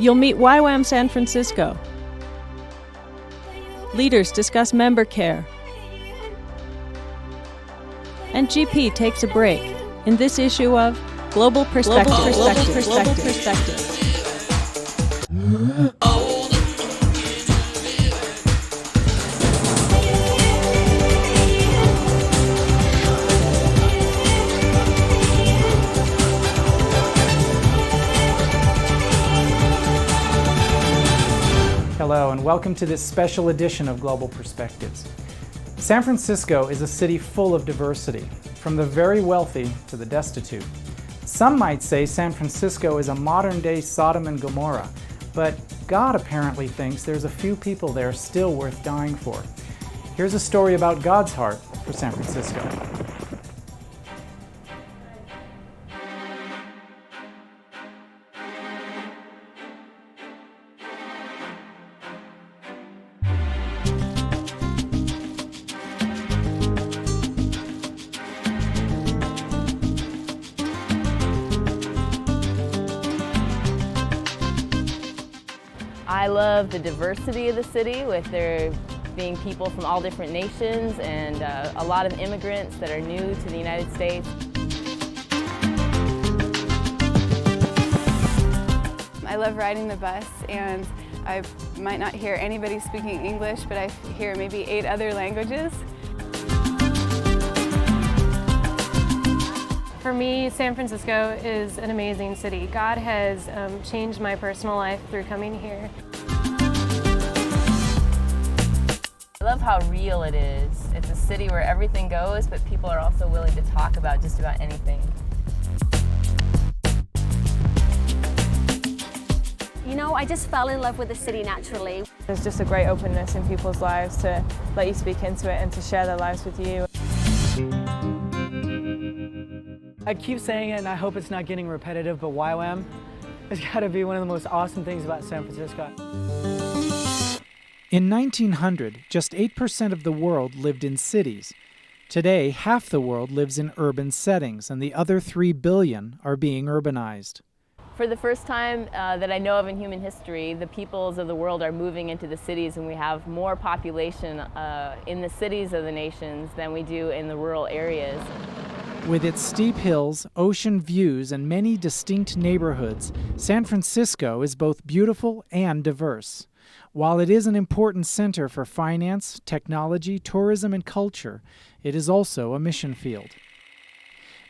You'll meet YWAM San Francisco. Leaders discuss member care. And GP takes a break in this issue of Global Perspective. Hello, and welcome to this special edition of Global Perspectives. San Francisco is a city full of diversity, from the very wealthy to the destitute. Some might say San Francisco is a modern-day Sodom and Gomorrah, but God apparently thinks there's a few people there still worth dying for. Here's a story about God's heart for San Francisco. I love the diversity of the city, with there being people from all different nations and a lot of immigrants that are new to the United States. I love riding the bus, and I might not hear anybody speaking English, but I hear maybe 8 other languages. For me, San Francisco is an amazing city. God has changed my personal life through coming here. I love how real it is. It's a city where everything goes, but people are also willing to talk about just about anything. You know, I just fell in love with the city naturally. There's just a great openness in people's lives to let you speak into it and to share their lives with you. I keep saying it, and I hope it's not getting repetitive, but YWAM has got to be one of the most awesome things about San Francisco. In 1900, just 8% of the world lived in cities. Today, half the world lives in urban settings, and the other 3 billion are being urbanized. For the first time that I know of in human history, the peoples of the world are moving into the cities, and we have more population in the cities of the nations than we do in the rural areas. With its steep hills, ocean views, and many distinct neighborhoods, San Francisco is both beautiful and diverse. While it is an important center for finance, technology, tourism, and culture, it is also a mission field.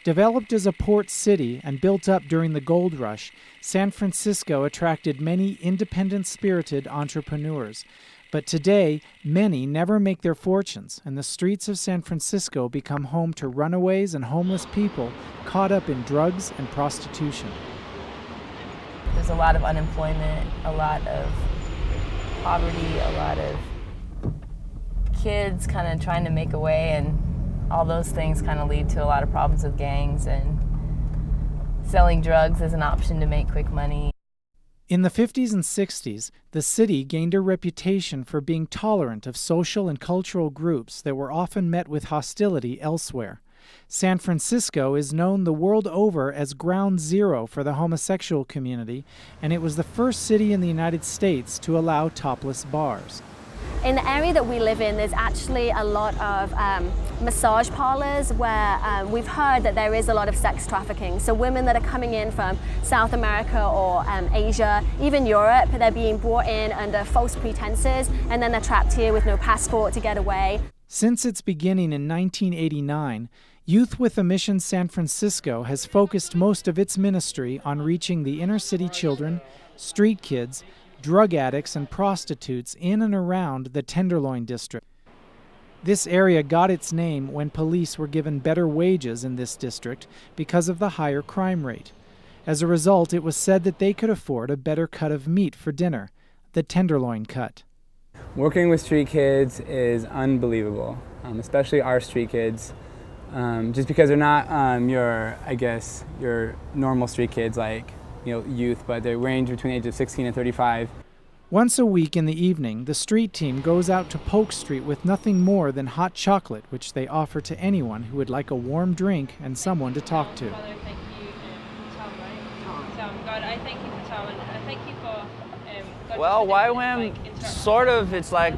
Developed as a port city and built up during the gold rush, San Francisco attracted many independent-spirited entrepreneurs. But today, many never make their fortunes, and the streets of San Francisco become home to runaways and homeless people caught up in drugs and prostitution. There's a lot of unemployment, a lot of poverty, a lot of kids kind of trying to make a way, and all those things kind of lead to a lot of problems with gangs, and selling drugs as an option to make quick money. In the 50s and 60s, the city gained a reputation for being tolerant of social and cultural groups that were often met with hostility elsewhere. San Francisco is known the world over as ground zero for the homosexual community, and it was the first city in the United States to allow topless bars. In the area that we live in, there's actually a lot of massage parlors where we've heard that there is a lot of sex trafficking. So women that are coming in from South America or Asia, even Europe, they're being brought in under false pretenses, and then they're trapped here with no passport to get away. Since its beginning in 1989, Youth with a Mission San Francisco has focused most of its ministry on reaching the inner-city children, street kids, drug addicts, and prostitutes in and around the Tenderloin district. This area got its name when police were given better wages in this district because of the higher crime rate. As a result, it was said that they could afford a better cut of meat for dinner, the Tenderloin cut. Working with street kids is unbelievable, especially our street kids, just because they're not your normal street kids like youth, but they range between the age of 16 and 35. Once a week in the evening, the street team goes out to Polk Street with nothing more than hot chocolate, which they offer to anyone who would like a warm drink and someone to talk to. Father, thank you for Tom, right? Tom. God, I thank you for Tom, and I thank you for Well, YWAM, sort of, it's like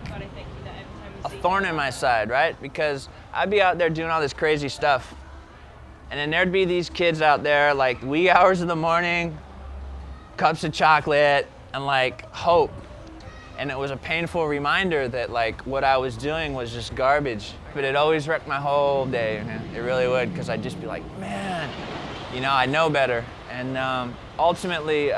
a thorn in my side, right? Because I'd be out there doing all this crazy stuff, and then there'd be these kids out there, like wee hours of the morning, cups of chocolate, and like hope. And it was a painful reminder that like what I was doing was just garbage. But it always wrecked my whole day. It really would, because I'd just be like, man, you know, I know better. And ultimately,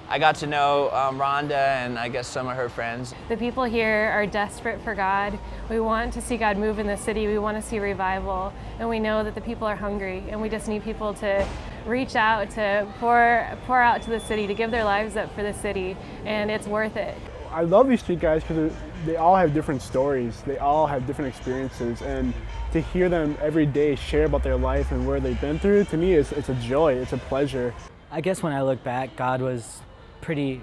I got to know Rhonda and I guess some of her friends. The people here are desperate for God. We want to see God move in the city. We want to see revival. And we know that the people are hungry, and we just need people to reach out, to pour out to the city, to give their lives up for the city, and it's worth it. I love these street guys because they all have different stories. They all have different experiences, and to hear them every day share about their life and where they've been through, to me, it's a joy, it's a pleasure. I guess when I look back, God was pretty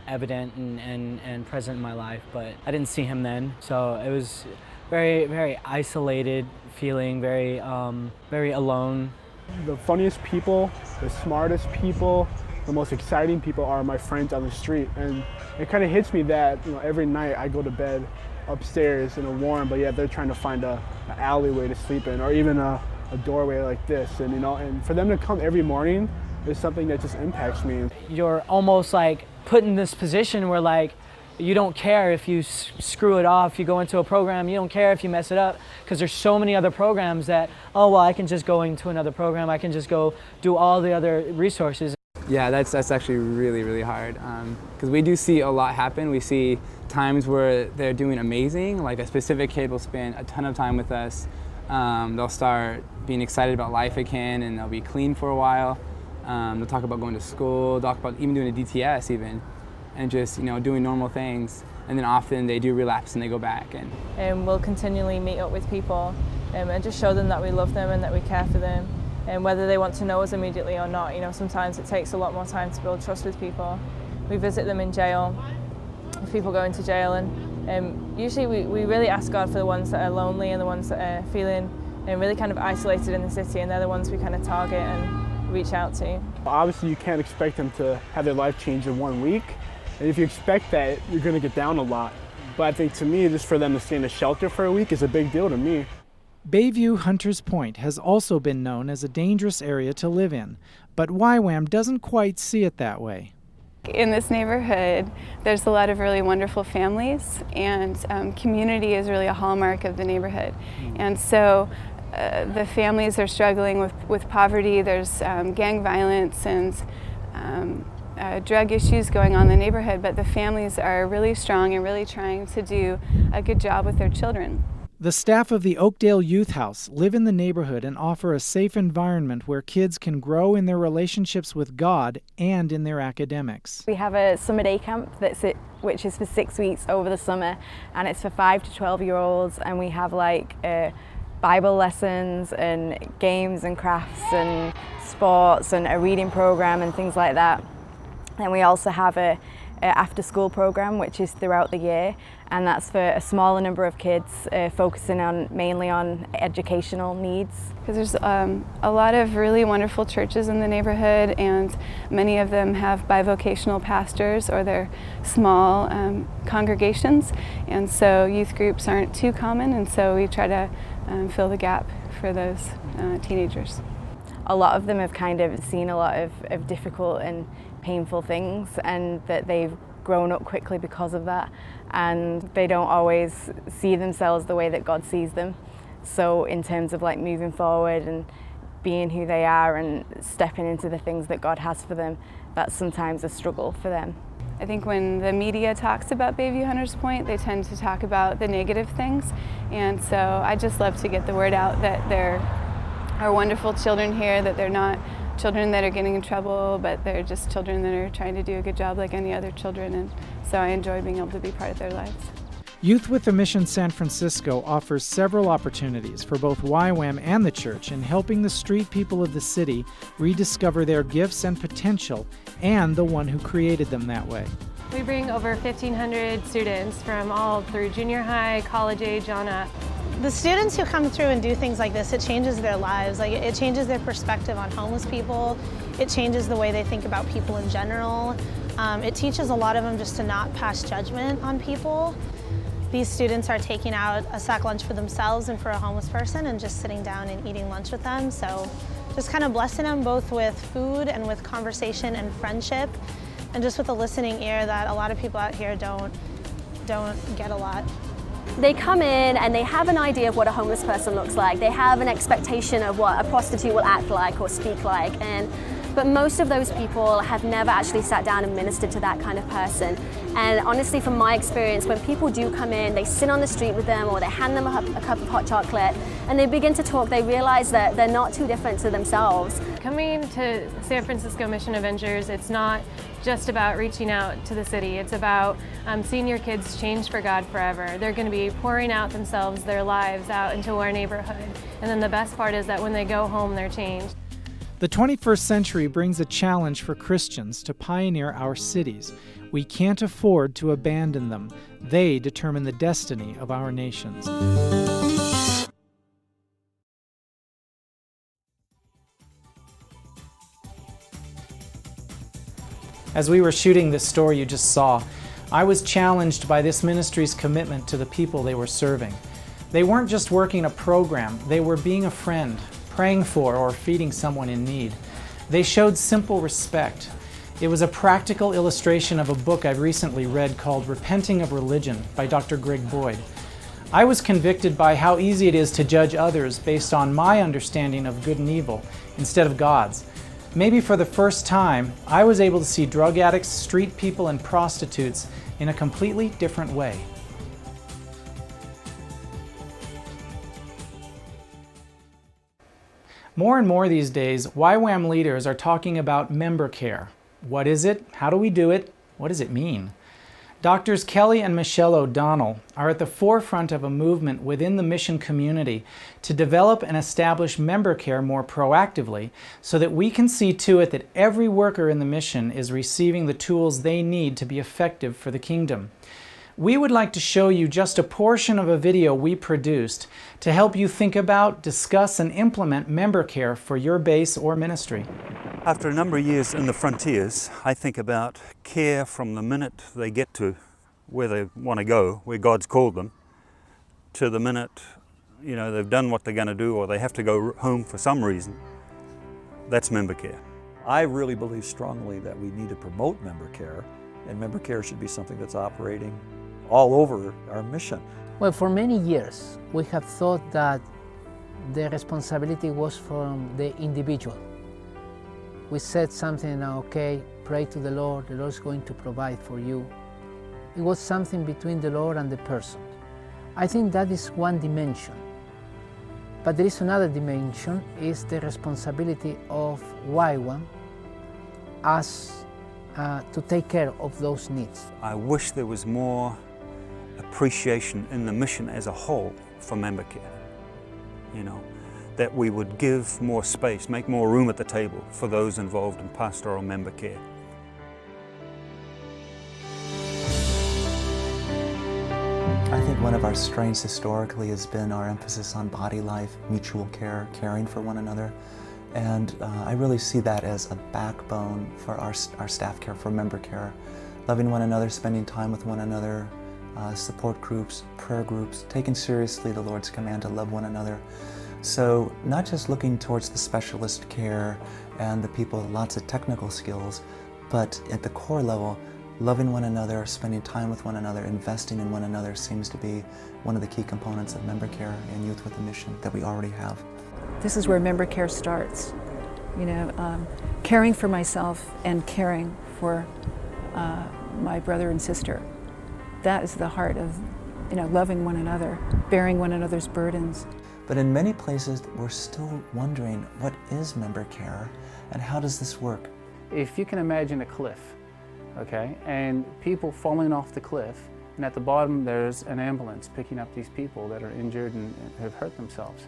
evident and present in my life, but I didn't see him then. So it was very isolated feeling, very alone. The funniest people, the smartest people, the most exciting people are my friends on the street. And it kind of hits me that, you know, every night I go to bed upstairs in a warm, but yet they're trying to find an alleyway to sleep in, or even a doorway like this. And, you know, and for them to come every morning is something that just impacts me. You're almost like put in this position where like you don't care if you screw it off, you go into a program, you don't care if you mess it up, because there's so many other programs that, oh well, I can just go into another program, I can just go do all the other resources. Yeah, that's actually really hard, because we do see a lot happen. We see times where they're doing amazing, like a specific kid will spend a ton of time with us. They'll start being excited about life again, and they'll be clean for a while. They'll talk about going to school, talk about even doing a DTS even, and just, you know, doing normal things. And then often they do relapse and they go back. And we'll continually meet up with people and just show them that we love them and that we care for them. And whether they want to know us immediately or not, you know, sometimes it takes a lot more time to build trust with people. We visit them in jail, if people go into jail, and usually we really ask God for the ones that are lonely and the ones that are feeling really kind of isolated in the city, and they're the ones we kind of target and reach out to. Obviously you can't expect them to have their life change in 1 week, and if you expect that, you're going to get down a lot. But I think to me, just for them to stay in a shelter for a week is a big deal to me. Bayview Hunters Point has also been known as a dangerous area to live in, but YWAM doesn't quite see it that way. In this neighborhood, there's a lot of really wonderful families, and community is really a hallmark of the neighborhood. And so the families are struggling with poverty, there's gang violence and drug issues going on in the neighborhood, but the families are really strong and really trying to do a good job with their children. The staff of the Oakdale Youth House live in the neighborhood and offer a safe environment where kids can grow in their relationships with God and in their academics. We have a summer day camp which is for 6 weeks over the summer, and it's for 5 to 12-year-olds, and we have like Bible lessons and games and crafts and sports and a reading program and things like that. And we also have a after-school program which is throughout the year, and that's for a smaller number of kids, focusing mainly on educational needs. Because there's a lot of really wonderful churches in the neighborhood, and many of them have bivocational pastors or they're small congregations, and so youth groups aren't too common, and so we try to fill the gap for those teenagers. A lot of them have kind of seen a lot of difficult and painful things, and that they've grown up quickly because of that, and they don't always see themselves the way that God sees them. So in terms of like moving forward and being who they are and stepping into the things that God has for them, that's sometimes a struggle for them. I think when the media talks about Bayview Hunters Point, they tend to talk about the negative things, and so I just love to get the word out that there are wonderful children here, that they're not children that are getting in trouble, but they're just children that are trying to do a good job like any other children, and so I enjoy being able to be part of their lives. Youth with a Mission San Francisco offers several opportunities for both YWAM and the church in helping the street people of the city rediscover their gifts and potential and the one who created them that way. We bring over 1,500 students from all through junior high, college age on up. The students who come through and do things like this, it changes their lives. Like, it changes their perspective on homeless people. It changes the way they think about people in general. It teaches a lot of them just to not pass judgment on people. These students are taking out a sack lunch for themselves and for a homeless person and just sitting down and eating lunch with them. So just kind of blessing them both with food and with conversation and friendship, and just with a listening ear that a lot of people out here don't get a lot. They come in and they have an idea of what a homeless person looks like. They have an expectation of what a prostitute will act like or speak like. But most of those people have never actually sat down and ministered to that kind of person. And honestly, from my experience, when people do come in, they sit on the street with them or they hand them a cup of hot chocolate and they begin to talk, they realize that they're not too different to themselves. Coming to San Francisco Mission Avengers, it's not just about reaching out to the city. It's about seeing your kids change for God forever. They're going to be pouring out themselves, their lives out into our neighborhood. And then the best part is that when they go home, they're changed. The 21st century brings a challenge for Christians to pioneer our cities. We can't afford to abandon them. They determine the destiny of our nations. As we were shooting this story you just saw, I was challenged by this ministry's commitment to the people they were serving. They weren't just working a program, they were being a friend, praying for or feeding someone in need. They showed simple respect. It was a practical illustration of a book I've recently read called Repenting of Religion by Dr. Greg Boyd. I was convicted by how easy it is to judge others based on my understanding of good and evil instead of God's. Maybe for the first time, I was able to see drug addicts, street people, and prostitutes in a completely different way. More and more these days, YWAM leaders are talking about member care. What is it? How do we do it? What does it mean? Doctors Kelly and Michelle O'Donnell are at the forefront of a movement within the mission community to develop and establish member care more proactively so that we can see to it that every worker in the mission is receiving the tools they need to be effective for the kingdom. We would like to show you just a portion of a video we produced to help you think about, discuss, and implement member care for your base or ministry. After a number of years in the frontiers, I think about care from the minute they get to where they want to go, where God's called them, to the minute, they've done what they're going to do or they have to go home for some reason. That's member care. I really believe strongly that we need to promote member care, and member care should be something that's operating all over our mission. Well, for many years, we have thought that the responsibility was from the individual. We said something, okay, pray to the Lord is going to provide for you. It was something between the Lord and the person. I think that is one dimension. But there is another dimension, is the responsibility of YWAM as to take care of those needs. I wish there was more appreciation in the mission as a whole for member care. That we would give more space, make more room at the table for those involved in pastoral member care. I think one of our strengths historically has been our emphasis on body life, mutual care, caring for one another. And I really see that as a backbone for our staff care, for member care. Loving one another, spending time with one another, support groups, prayer groups, taking seriously the Lord's command to love one another. So not just looking towards the specialist care and the people with lots of technical skills, but at the core level, loving one another, spending time with one another, investing in one another seems to be one of the key components of member care and Youth with a Mission that we already have. This is where member care starts. Caring for myself and caring for my brother and sister. That is the heart of, loving one another, bearing one another's burdens. But in many places, we're still wondering, what is member care and how does this work? If you can imagine a cliff, okay, and people falling off the cliff, and at the bottom there's an ambulance picking up these people that are injured and have hurt themselves.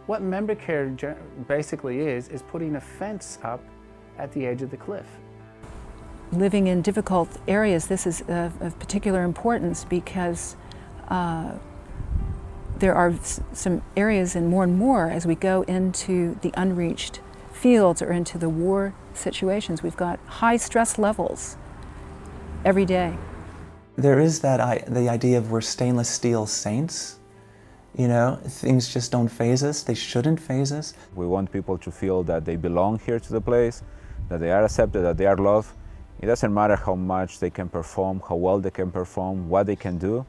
What member care basically is putting a fence up at the edge of the cliff. Living in difficult areas, this is of particular importance because there are some areas, and more as we go into the unreached fields or into the war situations, we've got high stress levels every day. There is the idea of we're stainless steel saints. You know, things just don't faze us. They shouldn't faze us. We want people to feel that they belong here to the place, that they are accepted, that they are loved. It doesn't matter how much they can perform, how well they can perform, what they can do.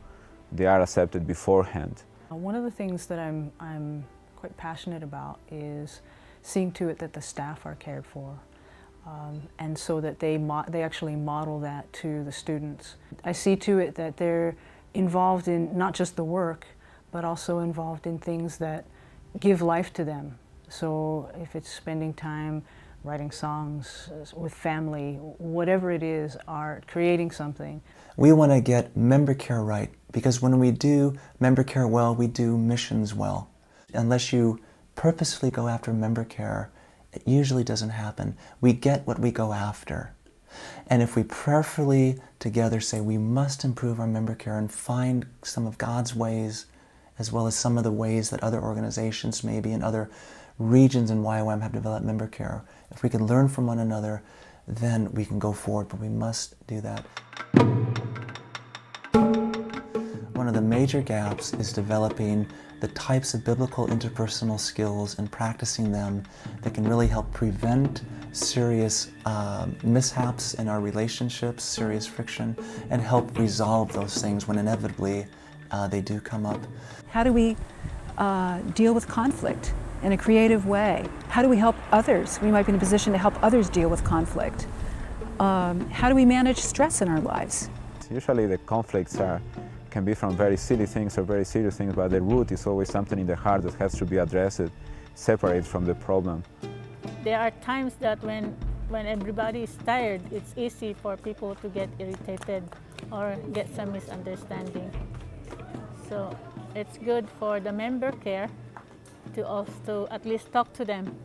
They are accepted beforehand. One of the things that I'm quite passionate about is seeing to it that the staff are cared for. And so that they actually model that to the students. I see to it that they're involved in not just the work, but also involved in things that give life to them. So if it's spending time writing songs with family, whatever it is, art, creating something. We want to get member care right, because when we do member care well, we do missions well. Unless you purposefully go after member care, it usually doesn't happen. We get what we go after. And if we prayerfully together say we must improve our member care and find some of God's ways, as well as some of the ways that other organizations maybe in other regions in YWAM have developed member care, if we can learn from one another, then we can go forward, but we must do that. One of the major gaps is developing the types of biblical interpersonal skills and practicing them that can really help prevent serious mishaps in our relationships, serious friction, and help resolve those things when inevitably they do come up. How do we deal with conflict in a creative way? How do we help others? We might be in a position to help others deal with conflict. How do we manage stress in our lives? Usually the conflicts can be from very silly things or very serious things, but the root is always something in the heart that has to be addressed, separate from the problem. There are times that when everybody is tired, it's easy for people to get irritated or get some misunderstanding. So it's good for the member care to also at least talk to them,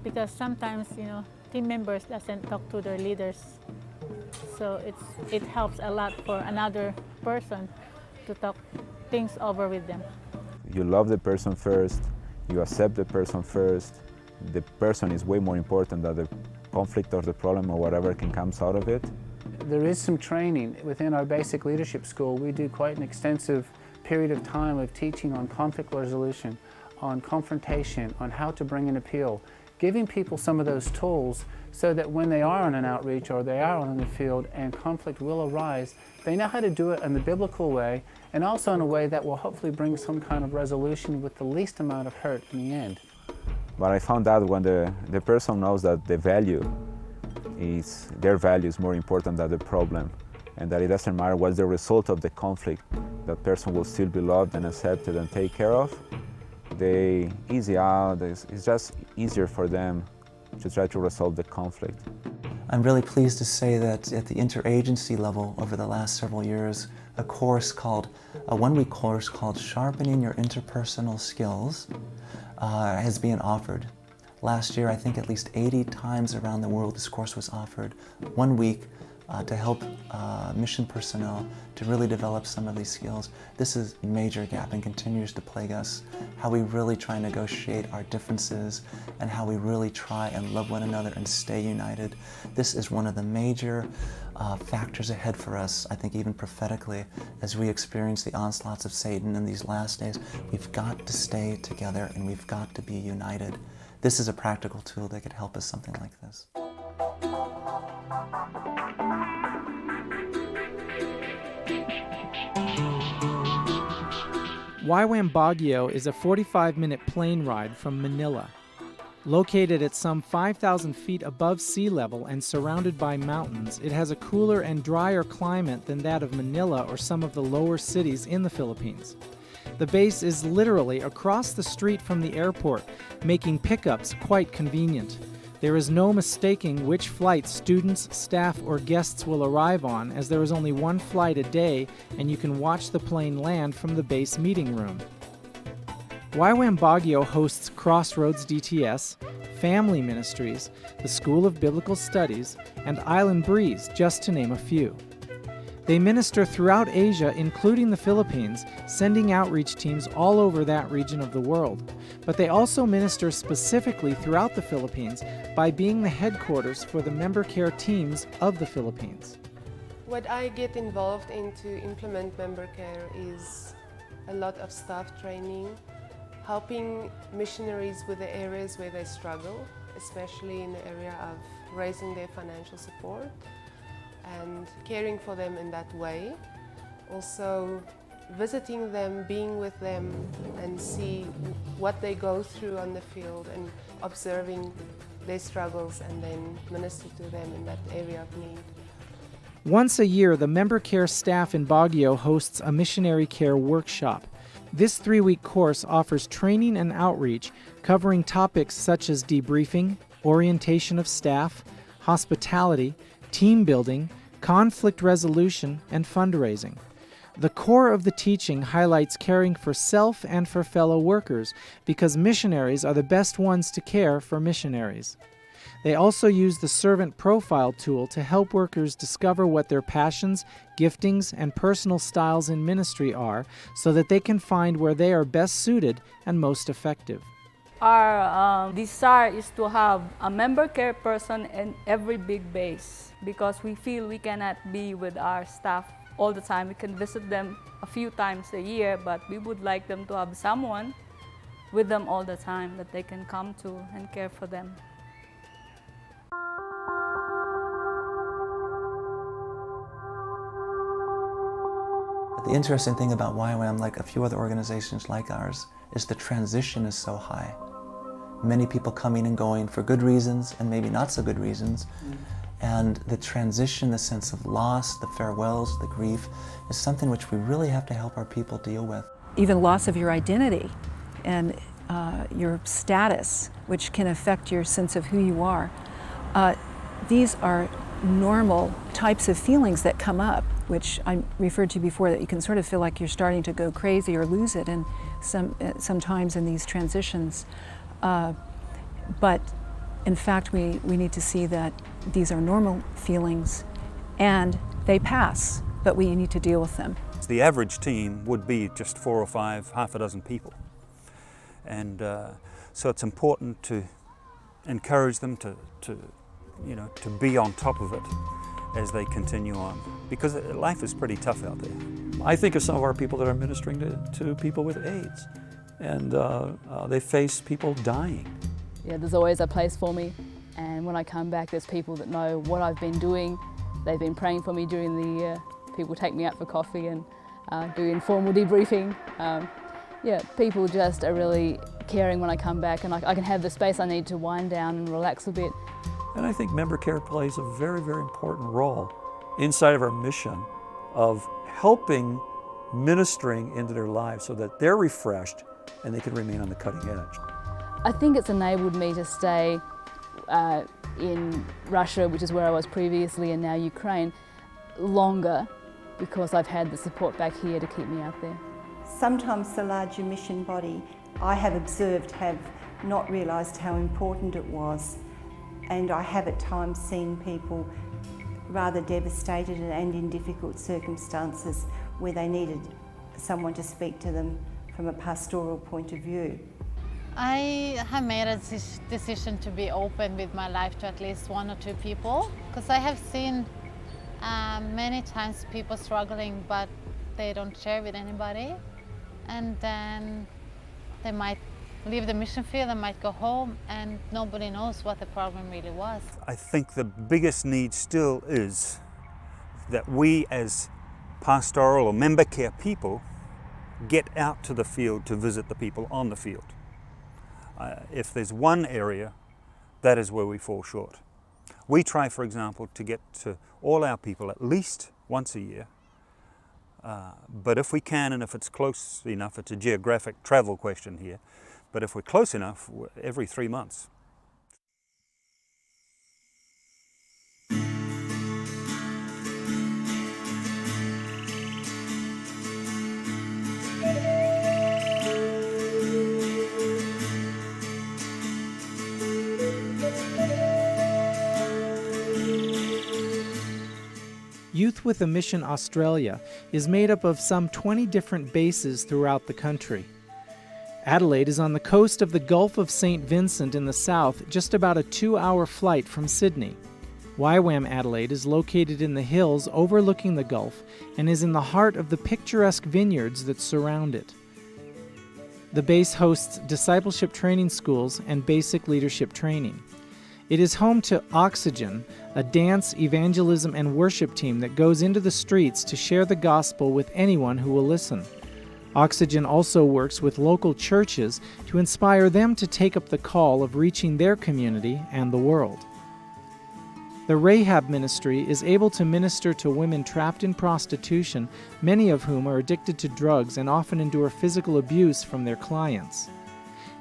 because sometimes, you know, team members doesn't talk to their leaders. So it helps a lot for another person to talk things over with them. You love the person first, you accept the person first. The person is way more important than the conflict or the problem or whatever can come out of it. There is some training within our basic leadership school. We do quite an extensive period of time of teaching on conflict resolution, on confrontation, on how to bring an appeal, giving people some of those tools so that when they are on an outreach or they are on the field and conflict will arise, they know how to do it in the biblical way and also in a way that will hopefully bring some kind of resolution with the least amount of hurt in the end. But I found out when the person knows that their value is more important than the problem, and that it doesn't matter what's the result of the conflict, that person will still be loved and accepted and taken care of. They easy out, it's just easier for them to try to resolve the conflict. I'm really pleased to say that at the interagency level over the last several years, a one-week course called Sharpening Your Interpersonal Skills has been offered. Last year, I think at least 80 times around the world this course was offered. 1 week to help mission personnel to really develop some of these skills. This is a major gap and continues to plague us. How we really try and negotiate our differences and how we really try and love one another and stay united. This is one of the major factors ahead for us, I think even prophetically, as we experience the onslaughts of Satan in these last days. We've got to stay together and we've got to be united. This is a practical tool that could help us something like this. YWAM Baguio is a 45-minute plane ride from Manila. Located at some 5,000 feet above sea level and surrounded by mountains, it has a cooler and drier climate than that of Manila or some of the lower cities in the Philippines. The base is literally across the street from the airport, making pickups quite convenient. There is no mistaking which flight students, staff, or guests will arrive on, as there is only one flight a day and you can watch the plane land from the base meeting room. YWAM Baguio hosts Crossroads DTS, Family Ministries, the School of Biblical Studies, and Island Breeze, just to name a few. They minister throughout Asia, including the Philippines, sending outreach teams all over that region of the world. But they also minister specifically throughout the Philippines by being the headquarters for the member care teams of the Philippines. What I get involved in to implement member care is a lot of staff training, helping missionaries with the areas where they struggle, especially in the area of raising their financial support and caring for them in that way. Also visiting them, being with them, and see what they go through on the field and observing their struggles and then minister to them in that area of need. Once a year, the member care staff in Baguio hosts a missionary care workshop. This 3-week course offers training and outreach covering topics such as debriefing, orientation of staff, hospitality, team building, conflict resolution, and fundraising. The core of the teaching highlights caring for self and for fellow workers because missionaries are the best ones to care for missionaries. They also use the servant profile tool to help workers discover what their passions, giftings, and personal styles in ministry are so that they can find where they are best suited and most effective. Our desire is to have a member care person in every big base because we feel we cannot be with our staff all the time. We can visit them a few times a year, but we would like them to have someone with them all the time that they can come to and care for them. The interesting thing about YWAM, like a few other organizations like ours, is the transition is so high. Many people coming and going for good reasons and maybe not so good reasons. And the transition, the sense of loss, the farewells, the grief, is something which we really have to help our people deal with. Even loss of your identity and your status, which can affect your sense of who you are. These are normal types of feelings that come up, which I referred to before, that you can sort of feel like you're starting to go crazy or lose it and sometimes in these transitions. But in fact, we need to see that these are normal feelings and they pass, but we need to deal with them. The average team would be just 4 or 5, half a dozen people. And so it's important to encourage them to be on top of it as they continue on, because life is pretty tough out there. I think of some of our people that are ministering to people with AIDS, and they face people dying. Yeah, there's always a place for me, and when I come back there's people that know what I've been doing. They've been praying for me during the year. People take me out for coffee and do informal debriefing. Yeah, people just are really caring when I come back, and I can have the space I need to wind down and relax a bit. And I think member care plays a very, very important role inside of our mission of helping ministering into their lives so that they're refreshed and they can remain on the cutting edge. I think it's enabled me to stay in Russia, which is where I was previously, and now Ukraine, longer because I've had the support back here to keep me out there. Sometimes the larger mission body, I have observed, have not realised how important it was. And I have at times seen people rather devastated and in difficult circumstances where they needed someone to speak to them from a pastoral point of view. I have made a decision to be open with my life to at least 1 or 2 people, because I have seen many times people struggling but they don't share with anybody, and then they might leave the mission field and might go home and nobody knows what the problem really was. I think the biggest need still is that we as pastoral or member care people get out to the field to visit the people on the field. If there's one area, that is where we fall short. We try, for example, to get to all our people at least once a year, but if we can and if it's close enough, it's a geographic travel question here, but if we're close enough, every 3 months. Youth with a Mission Australia is made up of some 20 different bases throughout the country. Adelaide is on the coast of the Gulf of St. Vincent in the south, just about a 2-hour flight from Sydney. YWAM Adelaide is located in the hills overlooking the Gulf and is in the heart of the picturesque vineyards that surround it. The base hosts discipleship training schools and basic leadership training. It is home to Oxygen, a dance, evangelism, and worship team that goes into the streets to share the gospel with anyone who will listen. Oxygen also works with local churches to inspire them to take up the call of reaching their community and the world. The Rahab Ministry is able to minister to women trapped in prostitution, many of whom are addicted to drugs and often endure physical abuse from their clients.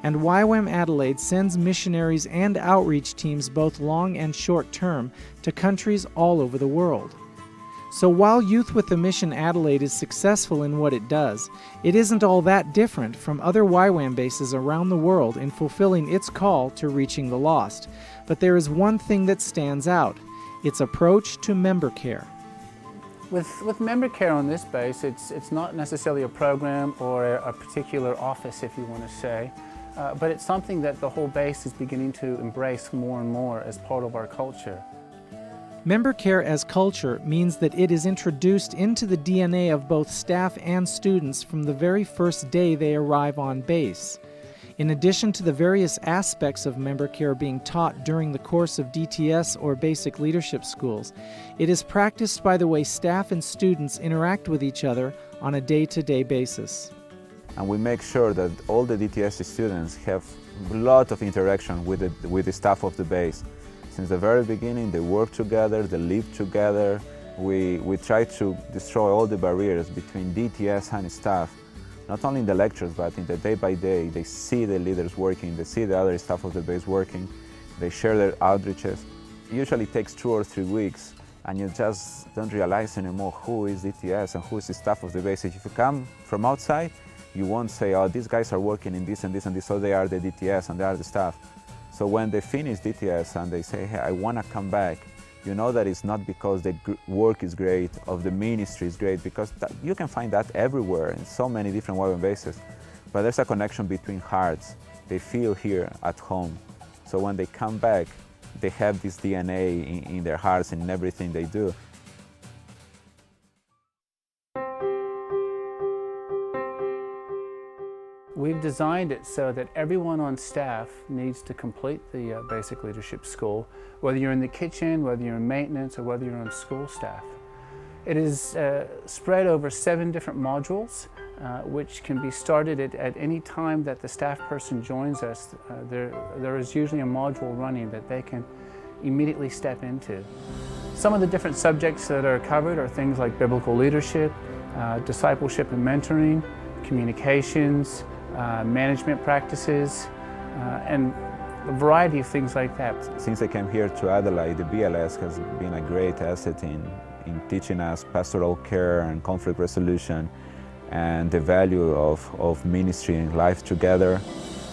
And YWAM Adelaide sends missionaries and outreach teams both long and short term to countries all over the world. So while Youth with a Mission Adelaide is successful in what it does, it isn't all that different from other YWAM bases around the world in fulfilling its call to reaching the lost. But there is one thing that stands out: its approach to member care. With member care on this base, it's not necessarily a program or a particular office, if you want to say, but it's something that the whole base is beginning to embrace more and more as part of our culture. Member care as culture means that it is introduced into the DNA of both staff and students from the very first day they arrive on base. In addition to the various aspects of member care being taught during the course of DTS or basic leadership schools, it is practiced by the way staff and students interact with each other on a day-to-day basis. And we make sure that all the DTS students have a lot of interaction with the staff of the base. Since the very beginning, they work together, they live together. We try to destroy all the barriers between DTS and staff, not only in the lectures, but in the day by day. They see the leaders working, they see the other staff of the base working, they share their outreaches. It usually takes 2 or 3 weeks, and you just don't realize anymore who is DTS and who is the staff of the base. If you come from outside, you won't say, oh, these guys are working in this and this and this, so they are the DTS and they are the staff. So when they finish DTS and they say, hey, I want to come back, you know that it's not because the work is great or the ministry is great, because you can find that everywhere in so many different YWAM bases. But there's a connection between hearts. They feel here at home. So when they come back, they have this DNA in their hearts and in everything they do. We've designed it so that everyone on staff needs to complete the basic leadership school, whether you're in the kitchen, whether you're in maintenance, or whether you're on school staff. It is spread over 7 different modules, which can be started at any time that the staff person joins us. There is usually a module running that they can immediately step into. Some of the different subjects that are covered are things like biblical leadership, discipleship and mentoring, communications, management practices, and a variety of things like that. Since I came here to Adelaide, the BLS has been a great asset in teaching us pastoral care and conflict resolution and the value of ministry and life together.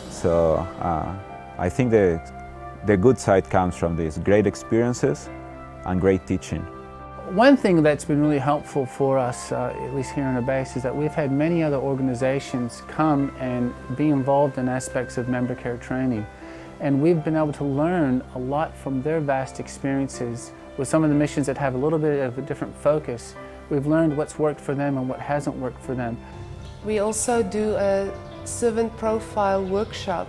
So I think the good side comes from these great experiences and great teaching. One thing that's been really helpful for us, at least here on the base, is that we've had many other organizations come and be involved in aspects of member care training. And we've been able to learn a lot from their vast experiences. With some of the missions that have a little bit of a different focus, we've learned what's worked for them and what hasn't worked for them. We also do a servant profile workshop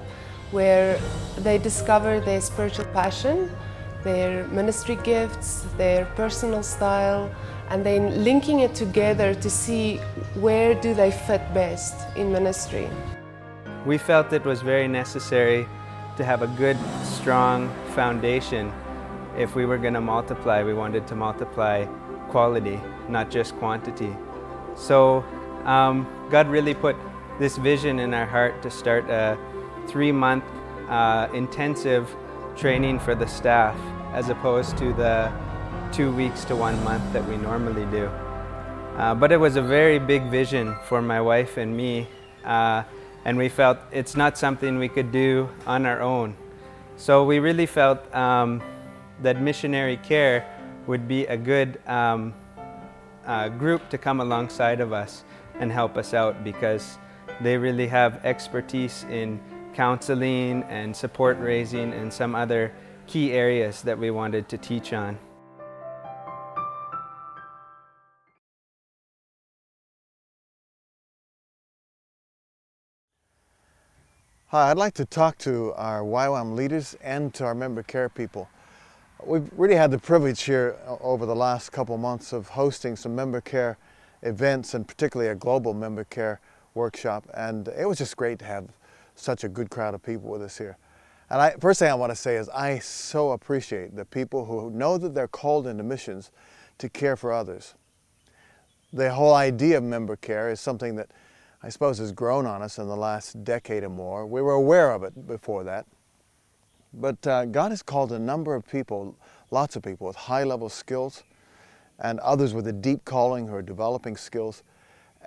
where they discover their spiritual passion, their ministry gifts, their personal style, and then linking it together to see where do they fit best in ministry. We felt it was very necessary to have a good, strong foundation. If we were going to multiply, we wanted to multiply quality, not just quantity. So God really put this vision in our heart to start a 3-month intensive training for the staff, as opposed to the 2 weeks to 1 month that we normally do. But it was a very big vision for my wife and me, and we felt it's not something we could do on our own. So we really felt that missionary care would be a good group to come alongside of us and help us out, because they really have expertise in counseling and support raising and some other key areas that we wanted to teach on. Hi, I'd like to talk to our YWAM leaders and to our member care people. We've really had the privilege here over the last couple months of hosting some member care events, and particularly a global member care workshop, and it was just great to have such a good crowd of people with us here. And first thing I want to say is I so appreciate the people who know that they're called into missions to care for others. The whole idea of member care is something that I suppose has grown on us in the last decade or more. We were aware of it before that. But God has called a number of people, lots of people with high-level skills and others with a deep calling who are developing skills,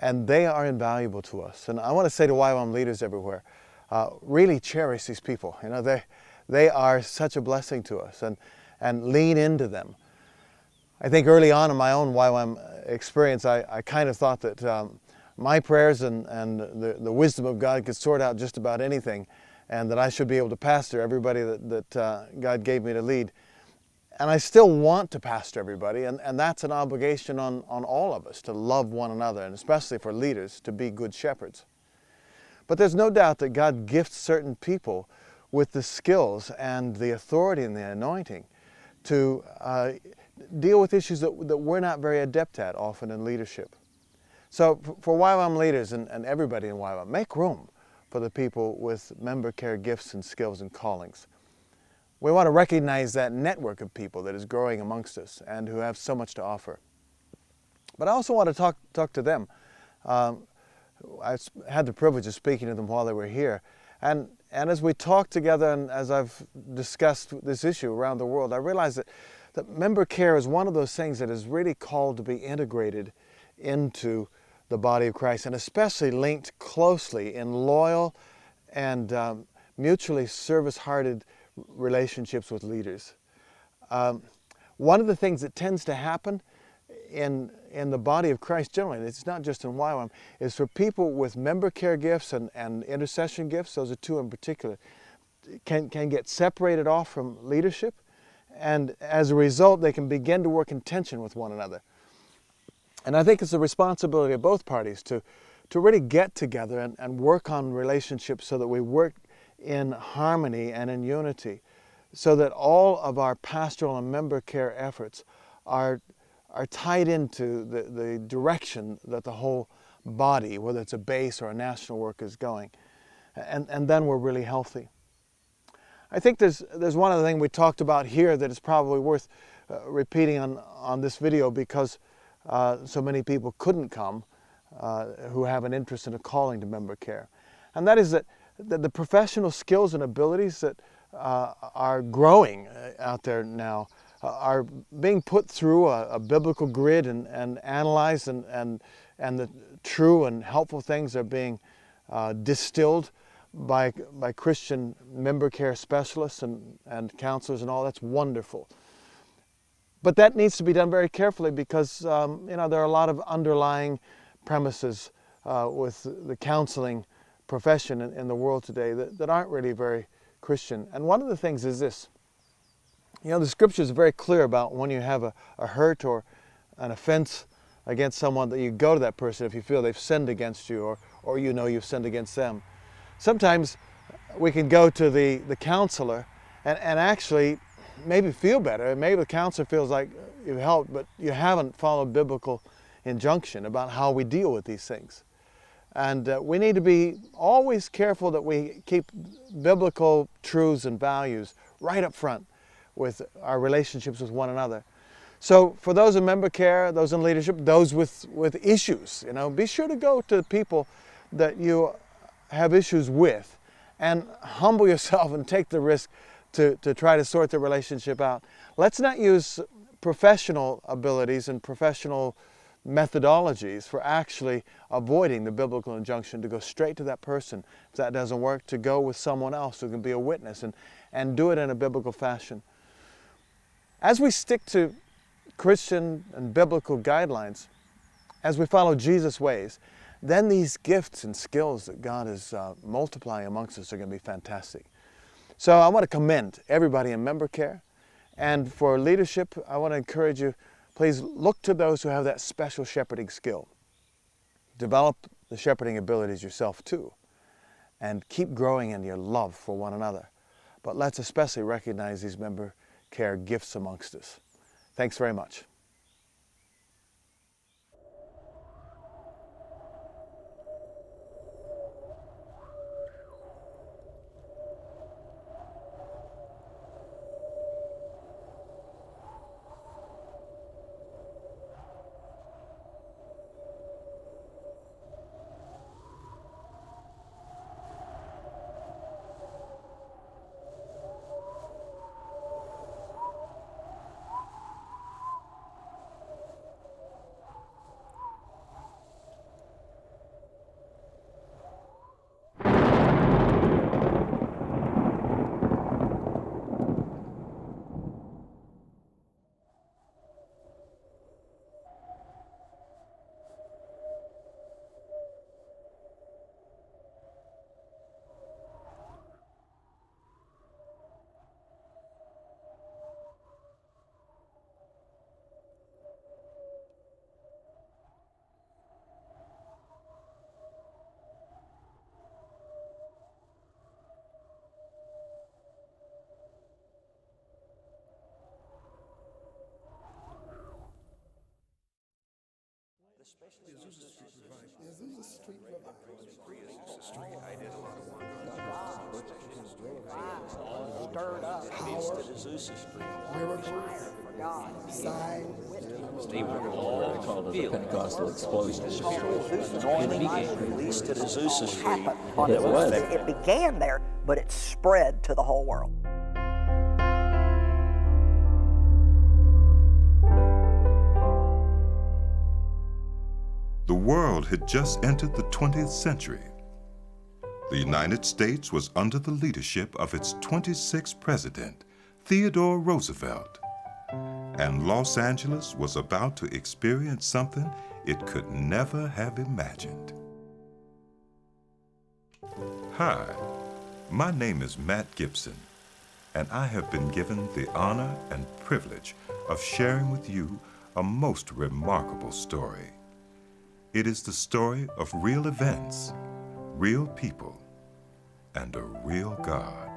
and they are invaluable to us. And I want to say to YWAM leaders everywhere, really cherish these people. You know, they are such a blessing to us, and lean into them. I think early on in my own YWAM experience, I kind of thought that my prayers and the wisdom of God could sort out just about anything, and that I should be able to pastor everybody that God gave me to lead. And I still want to pastor everybody, and that's an obligation on all of us, to love one another, and especially for leaders, to be good shepherds. But there's no doubt that God gifts certain people with the skills and the authority and the anointing to deal with issues that we're not very adept at often in leadership. So for YWAM leaders and everybody in YWAM, make room for the people with member care gifts and skills and callings. We want to recognize that network of people that is growing amongst us and who have so much to offer. But I also want to talk to them. I had the privilege of speaking to them while they were here. And as we talk together and as I've discussed this issue around the world, I realized that member care is one of those things that is really called to be integrated into the body of Christ, and especially linked closely in loyal and mutually service-hearted relationships with leaders. One of the things that tends to happen in the body of Christ generally, and it's not just in YWAM, is for people with member care gifts and intercession gifts, those are two in particular, can get separated off from leadership, and as a result they can begin to work in tension with one another. And I think it's the responsibility of both parties to really get together and work on relationships so that we work in harmony and in unity, so that all of our pastoral and member care efforts are tied into the direction that the whole body, whether it's a base or a national work, is going. And then we're really healthy. I think there's one other thing we talked about here that is probably worth repeating on this video, because so many people couldn't come who have an interest in a calling to member care. And that is that the professional skills and abilities that are growing out there now are being put through a biblical grid and analyzed, and the true and helpful things are being distilled by Christian member care specialists and counselors and all. That's wonderful. But that needs to be done very carefully, because there are a lot of underlying premises with the counseling profession in the world today that aren't really very Christian. And one of the things is this. The scriptures are very clear about when you have a hurt or an offense against someone, that you go to that person if you feel they've sinned against you, or you've sinned against them. Sometimes we can go to the counselor and actually maybe feel better. Maybe the counselor feels like you've helped, but you haven't followed biblical injunction about how we deal with these things. And we need to be always careful that we keep biblical truths and values right up front with our relationships with one another. So for those in member care, those in leadership, those with issues, be sure to go to people that you have issues with, and humble yourself and take the risk to try to sort the relationship out. Let's not use professional abilities and professional methodologies for actually avoiding the biblical injunction to go straight to that person. If that doesn't work, to go with someone else who can be a witness and do it in a biblical fashion. As we stick to Christian and biblical guidelines, as we follow Jesus' ways, then these gifts and skills that God is multiplying amongst us are going to be fantastic. So I want to commend everybody in member care. And for leadership, I want to encourage you, please look to those who have that special shepherding skill. Develop the shepherding abilities yourself too. And keep growing in your love for one another. But let's especially recognize these member care gifts amongst us. Thanks very much. Azuza Street Revival. I did a lot of wonders. Stirred up. Power. Miracles. Signs. Steve, all called it a Pentecostal explosion. Released at Azusa Street. It began there, but it spread to the whole world. The world had just entered the 20th century. The United States was under the leadership of its 26th president, Theodore Roosevelt. And Los Angeles was about to experience something it could never have imagined. Hi, my name is Matt Gibson, and I have been given the honor and privilege of sharing with you a most remarkable story. It is the story of real events, real people, and a real God.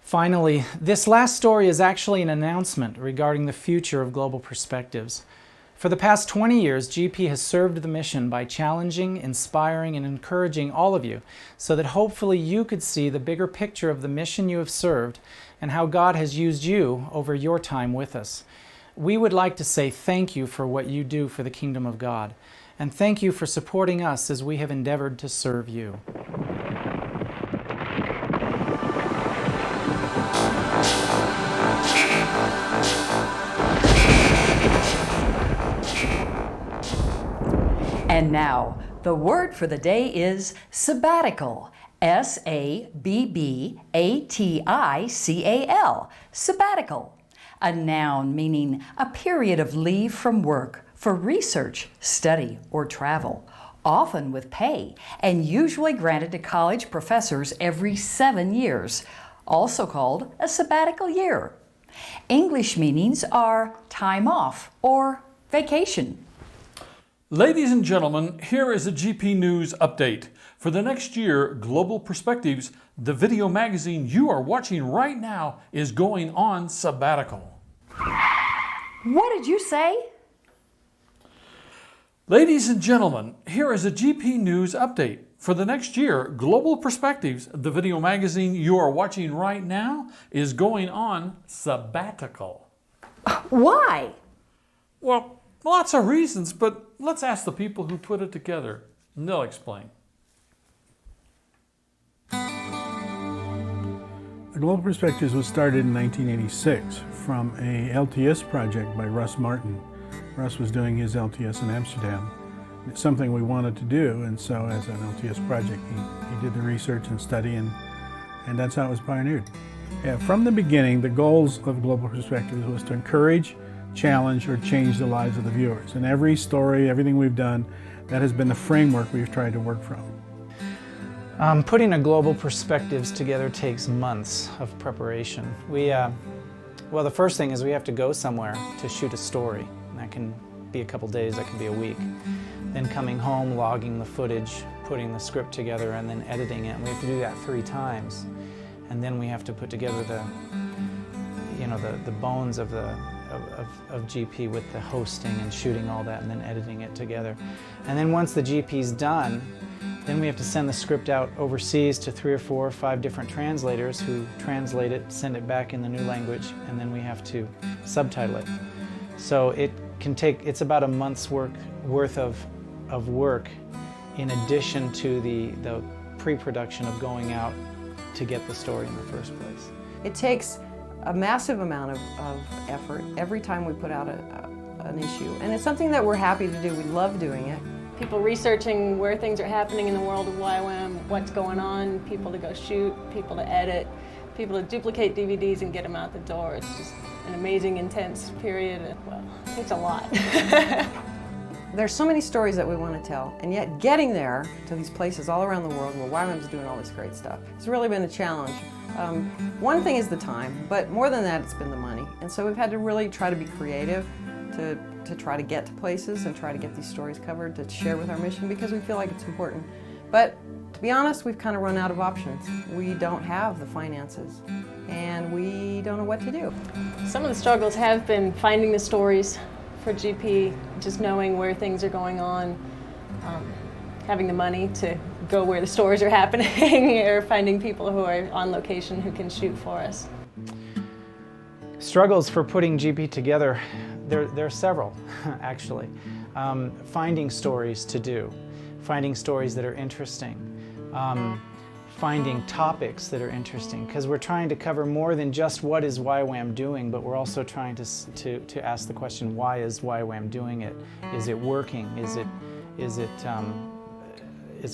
Finally, this last story is actually an announcement regarding the future of Global Perspectives. For the past 20 years, GP has served the mission by challenging, inspiring, and encouraging all of you so that hopefully you could see the bigger picture of the mission you have served and how God has used you over your time with us. We would like to say thank you for what you do for the kingdom of God, and thank you for supporting us as we have endeavored to serve you. And now, the word for the day is sabbatical. S-A-B-B-A-T-I-C-A-L. Sabbatical. A noun meaning a period of leave from work for research, study, or travel, often with pay, and usually granted to college professors every 7 years. also called a sabbatical year. English meanings are time off or vacation. Ladies and gentlemen, here is a GP News update. For the next year, Global Perspectives, the video magazine you are watching right now, is going on sabbatical. What did you say? Ladies and gentlemen, here is a GP News update. For the next year, Global Perspectives, the video magazine you are watching right now, is going on sabbatical. Why? Well, lots of reasons, but let's ask the people who put it together, and they'll explain. Global Perspectives was started in 1986 from a LTS project by Russ Martin. Russ was doing his LTS in Amsterdam. It's something we wanted to do, and so as an LTS project, he did the research and study, and that's how it was pioneered. Yeah, from the beginning, the goals of Global Perspectives was to encourage, challenge, or change the lives of the viewers. And every story, everything we've done, that has been the framework we've tried to work from. Putting a Global Perspectives together takes months of preparation. Well, the first thing is we have to go somewhere to shoot a story. That can be a couple days, that can be a week. Then coming home, logging the footage, putting the script together, and then editing it. And we have to do that 3 times. And then we have to put together the bones of GP with the hosting and shooting all that and then editing it together. And then once the GP's done, then we have to send the script out overseas to 3 or 4 or 5 different translators who translate it, send it back in the new language, and then we have to subtitle it. So it's about a month's worth of work in addition to the pre-production of going out to get the story in the first place. It takes a massive amount of effort every time we put out an issue, and it's something that we're happy to do. We love doing it. People researching where things are happening in the world of YWAM, what's going on, people to go shoot, people to edit, people to duplicate DVDs and get them out the door. It's just an amazing, intense period. Well, it takes a lot. There's so many stories that we want to tell, and yet getting there to these places all around the world where YWAM's doing all this great stuff, it's really been a challenge. One thing is the time, but more than that, it's been the money. And so we've had to really try to be creative to try to get to places and try to get these stories covered to share with our mission because we feel like it's important. But to be honest, we've kind of run out of options. We don't have the finances and we don't know what to do. Some of the struggles have been finding the stories for GP, just knowing where things are going on, having the money to go where the stories are happening or finding people who are on location who can shoot for us. Struggles for putting GP together, there are several, actually. Finding stories to do, finding stories that are interesting, finding topics that are interesting, because we're trying to cover more than just what is YWAM doing, but we're also trying to ask the question, why is YWAM doing it? Is it working? Is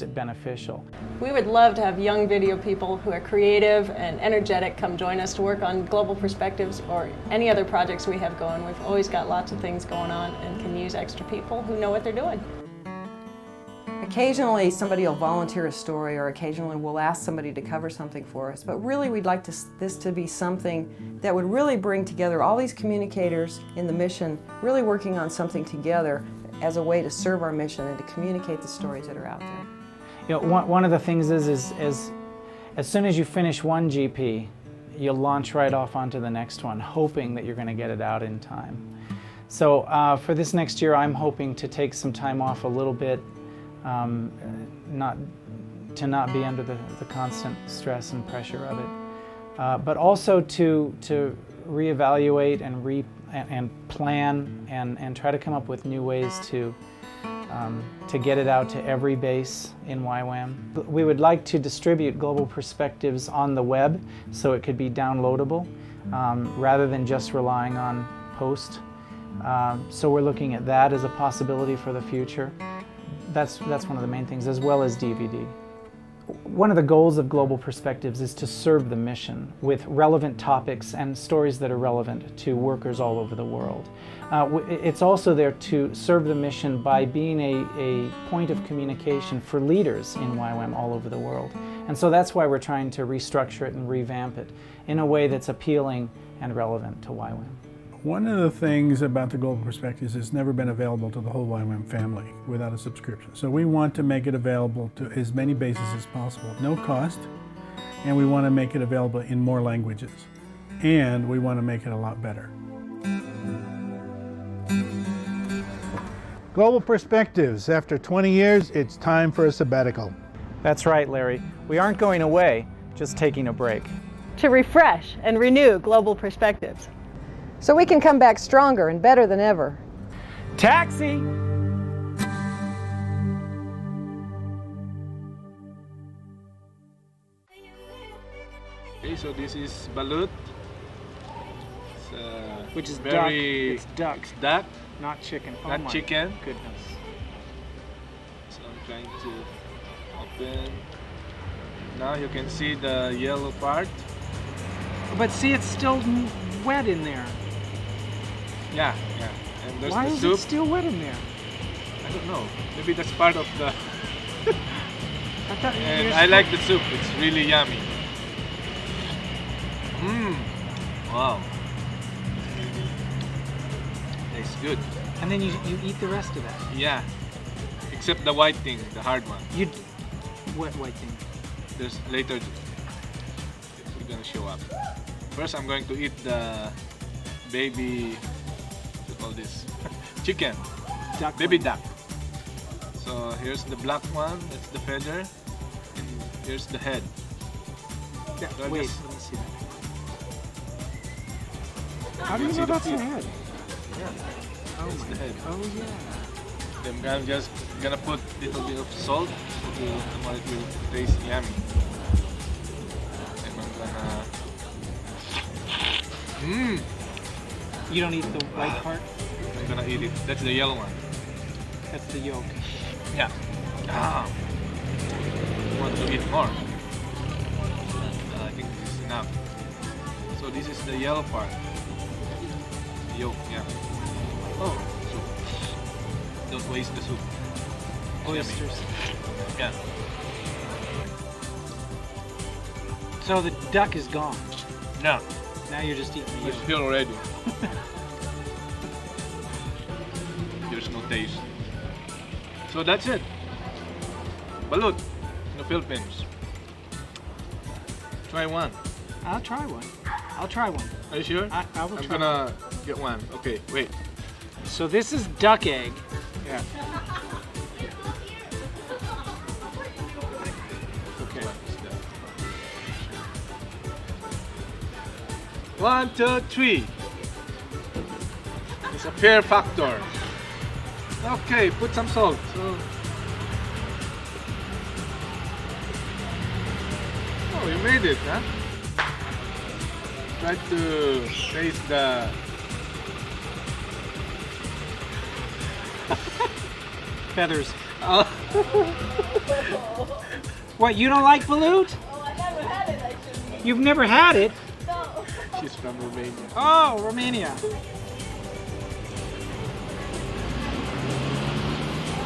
it beneficial? We would love to have young video people who are creative and energetic come join us to work on Global Perspectives or any other projects we have going. We've always got lots of things going on and can use extra people who know what they're doing. Occasionally somebody will volunteer a story or occasionally we'll ask somebody to cover something for us, but really we'd like this to be something that would really bring together all these communicators in the mission, really working on something together as a way to serve our mission and to communicate the stories that are out there. You know, one of the things is as soon as you finish one GP, you'll launch right off onto the next one, hoping that you're going to get it out in time. So for this next year, I'm hoping to take some time off a little bit, not be under the constant stress and pressure of it, but also to reevaluate and plan and try to come up with new ways to get it out to every base in YWAM. We would like to distribute Global Perspectives on the web so it could be downloadable rather than just relying on post. So we're looking at that as a possibility for the future. That's one of the main things, as well as DVD. One of the goals of Global Perspectives is to serve the mission with relevant topics and stories that are relevant to workers all over the world. It's also there to serve the mission by being a point of communication for leaders in YWAM all over the world. And so that's why we're trying to restructure it and revamp it in a way that's appealing and relevant to YWAM. One of the things about the Global Perspectives is it's never been available to the whole YWAM family without a subscription. So we want to make it available to as many bases as possible, no cost, and we want to make it available in more languages, and we want to make it a lot better. Global Perspectives. After 20 years, it's time for a sabbatical. That's right, Larry. We aren't going away, just taking a break. To refresh and renew Global Perspectives. So we can come back stronger and better than ever. Taxi! Okay, so this is balut. Which is very, duck. It's duck. It's duck. Not chicken. Oh Not my chicken. goodness. So I'm trying to open. Now you can see the yellow part. But see, it's still wet in there. Yeah. And there's Why the is soup. it still wet in there? I don't know. Maybe that's part of the. And I you're like the soup. It's really yummy. Wow. Tastes good. And then you eat the rest of that. Yeah. Except the white thing, the hard one. What white thing? There's later. It's gonna show up. First, I'm going to eat the baby. What do you call this? Chicken. Duck baby one. duck. So here's the black one. That's the feather. And here's the head. Yeah, So wait, just- let me see that. How do you know that's the head? Yeah. Oh That's my the head. Oh yeah. Then I'm just gonna put a little bit of salt so it will taste yummy. And I'm gonna. You don't eat the white part? I'm gonna eat it. That's the yellow one. That's the yolk. Yeah. I want to eat more. But, I think this is enough. So this is the yellow part. The yolk, yeah. Oh, soup. Don't waste the soup. Oysters. Yeah. So the duck is gone. No. Now you're just eating the It's yolk. here already. There's no taste. So that's it. Balut in the Philippines. Try one. I'll try one. I'll try one. Are you sure? I will I'm try gonna get one. Okay, wait. So this is duck egg. Yeah. Okay. 1, 2, 3. It's a fear factor. Okay, put some salt. So. Oh, you made it, huh? Try to taste the. Feathers. Oh. What, you don't like balut? Oh, I never had it, actually. You've never had it? No. She's from Romania. Oh, Romania.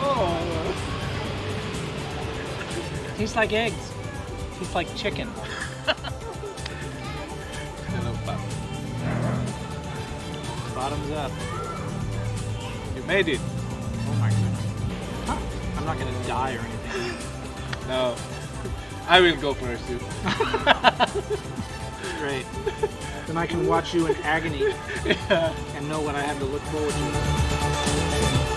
Oh. Tastes like eggs. Tastes like chicken. Hello, Pop. Bottoms up. You made it. Oh my goodness. Huh. I'm not gonna die or anything. No. I will go first, too. Great. Then I can watch you in agony and know what I have to look forward to.